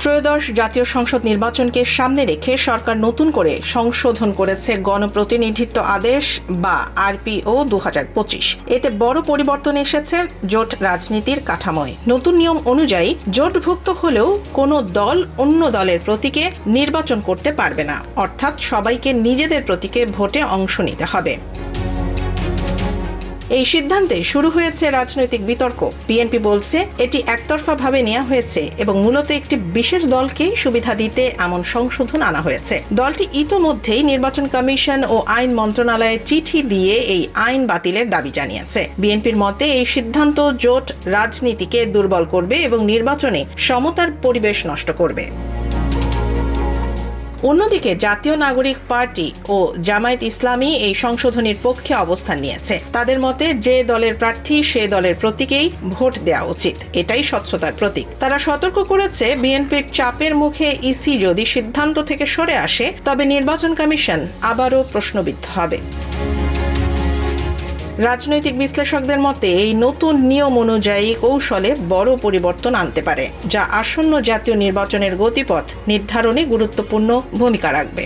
ত্রয়োদশ জাতীয় সংসদ নির্বাচনকে সামনে রেখে সরকার নতুন করে সংশোধন করেছে গণপ্রতিনিধিত্ব আদেশ বা আরপিও 2025। এতে বড় পরিবর্তন এসেছে জোট রাজনীতির কাঠামোয়। নতুন নিয়ম অনুযায়ী জোটভুক্ত হলেও কোনো দল অন্য দলের প্রতীকে নির্বাচন করতে পারবে না, অর্থাৎ সবাইকে নিজেদের প্রতীকে ভোটে অংশ নিতে হবে। এই সিদ্ধান্তে শুরু হয়েছে রাজনৈতিক বিতর্ক। বিএনপি বলছে এটি একতরফাভাবে নেওয়া হয়েছে এবং মূলত একটি বিশেষ দলকেই সুবিধা দিতে এমন সংশোধন আনা হয়েছে। দলটি ইতোমধ্যেই নির্বাচন কমিশন ও আইন মন্ত্রণালয়ে চিঠি দিয়ে এই আইন বাতিলের দাবি জানিয়েছে। বিএনপির মতে এই সিদ্ধান্ত জোট রাজনীতিকে দুর্বল করবে এবং নির্বাচনে সমতার পরিবেশ নষ্ট করবে। অন্যদিকে জাতীয় নাগরিক পার্টি ও জামায়াত ইসলামী এই সংশোধনীর পক্ষে অবস্থান নিয়েছে। তাদের মতে যে দলের প্রার্থী সে দলের প্রতীকেই ভোট দেওয়া উচিত, এটাই স্বচ্ছতার প্রতীক। তারা সতর্ক করেছে বিএনপির চাপের মুখে ইসি যদি সিদ্ধান্ত থেকে সরে আসে তবে নির্বাচন কমিশন আবারও প্রশ্নবিদ্ধ হবে। রাজনৈতিক বিশ্লেষকদের মতে এই নতুন নিয়ম অনুযায়ী কৌশলে বড় পরিবর্তন আনতে পারে, যা আসন্ন জাতীয় নির্বাচনের গতিপথ নির্ধারণে গুরুত্বপূর্ণ ভূমিকা রাখবে।